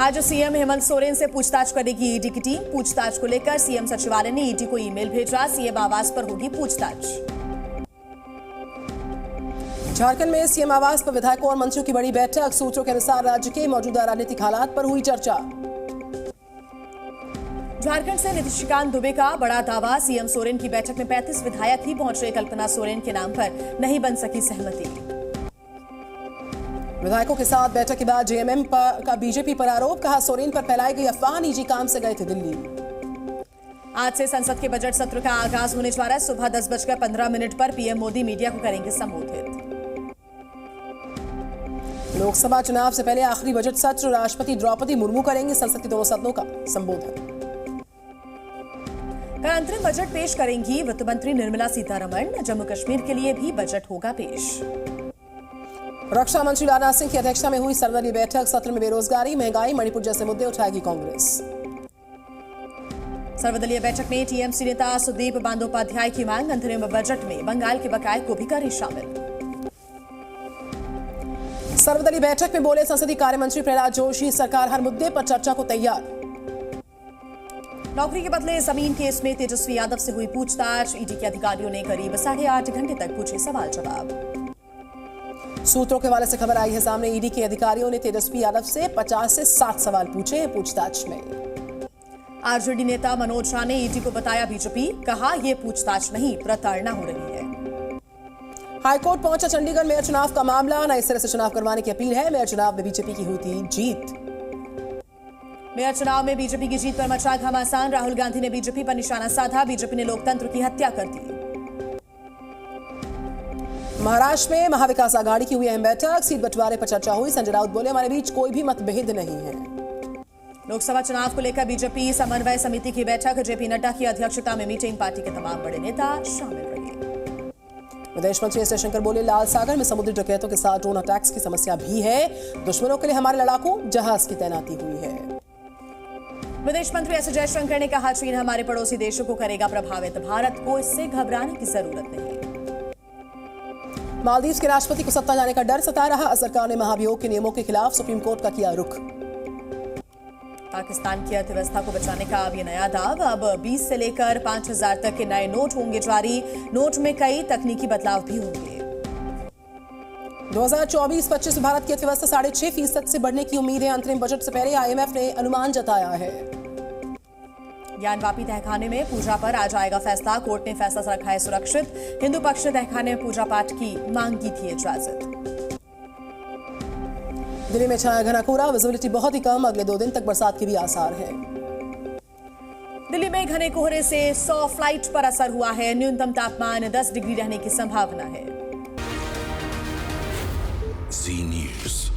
आज सीएम हेमंत सोरेन से पूछताछ करेगी ईडी की टीम। पूछताछ को लेकर सीएम सचिवालय ने ईडी को ईमेल भेजा। सीएम आवास पर होगी पूछताछ। झारखंड में सीएम आवास पर विधायकों और मंत्रियों की बड़ी बैठक। सूत्रों के अनुसार राज्य के मौजूदा राजनीतिक हालात पर हुई चर्चा। झारखंड से निशिकांत दुबे का बड़ा दावा। सीएम सोरेन की बैठक में 35 विधायक ही पहुंचे। कल्पना सोरेन के नाम पर नहीं बन सकी सहमति। विधायकों के साथ बैठक के बाद जेएमएम का बीजेपी पर आरोप। कहा सोरेन पर फैलाई गई अफवाह, निजी काम से गए थे दिल्ली। आज से संसद के बजट सत्र का आगाज होने जा रहा है। सुबह 10:15 पर पीएम मोदी मीडिया को करेंगे संबोधित। लोकसभा चुनाव से पहले आखिरी बजट सत्र। राष्ट्रपति द्रौपदी मुर्मू करेंगे संसद के दोनों सदनों का संबोधन। कल अंतरिम बजट पेश करेंगी वित्त मंत्री निर्मला सीतारमण। जम्मू कश्मीर के लिए भी बजट होगा पेश। रक्षा मंत्री राजनाथ सिंह की अध्यक्षता में हुई सर्वदलीय बैठक। सत्र में बेरोजगारी, महंगाई, मणिपुर जैसे मुद्दे उठाएगी कांग्रेस। सर्वदलीय बैठक में टीएमसी नेता सुदीप बंदोपाध्याय की मांग। अंतरिम बजट में बंगाल के बकाये को भी करें शामिल। सर्वदलीय बैठक में बोले संसदीय कार्य मंत्री प्रहलाद जोशी। सरकार हर मुद्दे पर चर्चा को तैयार। नौकरी के बदले जमीन केस में तेजस्वी यादव से हुई पूछताछ। ईडी के अधिकारियों ने करीब 8.5 घंटे तक पूछे सवाल जवाब। सूत्रों के हवाले से खबर आई है सामने। ईडी के अधिकारियों ने तेजस्वी यादव से 50 से 60 सवाल पूछे पूछताछ में। आरजेडी नेता मनोज झा ने ईडी को बताया बीजेपी। कहा यह पूछताछ नहीं, प्रताड़ना हो रही है। हाईकोर्ट पहुंचा चंडीगढ़ मेयर चुनाव का मामला। नए सिरे से चुनाव करवाने की अपील है। मेयर चुनाव में बीजेपी की हुई थी जीत। मेयर चुनाव में बीजेपी की जीत पर मचा घमासान। राहुल गांधी ने बीजेपी पर निशाना साधा। बीजेपी ने लोकतंत्र की हत्या कर दी। महाराष्ट्र में महाविकास आघाड़ी की हुई अहम बैठक। सीट बंटवारे पर चर्चा हुई। संजय राउत बोले हमारे बीच कोई भी मतभेद नहीं है। लोकसभा चुनाव को लेकर बीजेपी समन्वय समिति की बैठक। जेपी नड्डा की अध्यक्षता में मीटिंग। पार्टी के तमाम बड़े नेता शामिल रहे। विदेश मंत्री एस जयशंकर बोले लाल सागर में समुद्री डकैतों के साथ ड्रोन अटैक्स की समस्या भी है। दुश्मनों के लिए हमारे लड़ाकू जहाज की तैनाती हुई है। विदेश मंत्री एस जयशंकर ने कहा चीन हमारे पड़ोसी देशों को करेगा प्रभावित। भारत को इससे घबराने की जरूरत नहीं। मालदीव के राष्ट्रपति को सत्ता जाने का डर सता रहा। सरकार ने महाभियोग के नियमों के खिलाफ सुप्रीम कोर्ट का किया रुख। पाकिस्तान की अर्थव्यवस्था को बचाने का अब ये नया दाव। अब 20 से लेकर 5,000 तक के नए नोट होंगे जारी। नोट में कई तकनीकी बदलाव भी होंगे। 2024-25 में भारत की अर्थव्यवस्था 6.5% से बढ़ने की उम्मीद है। अंतरिम बजट से पहले आईएमएफ ने अनुमान जताया है। ज्ञानवापी तहखाने में पूजा पर आ जाएगा फैसला। कोर्ट ने फैसला रखा है सुरक्षित। हिंदू पक्ष ने तहखाने में पूजा पाठ की मांग की थी इजाजत। दिल्ली में छाया घना कोहरा। विजिबिलिटी बहुत ही कम। अगले 2 दिन तक बरसात के भी आसार हैं। दिल्ली में घने कोहरे से 100 फ्लाइट पर असर हुआ है। न्यूनतम तापमान 10 डिग्री रहने की संभावना है। Z News।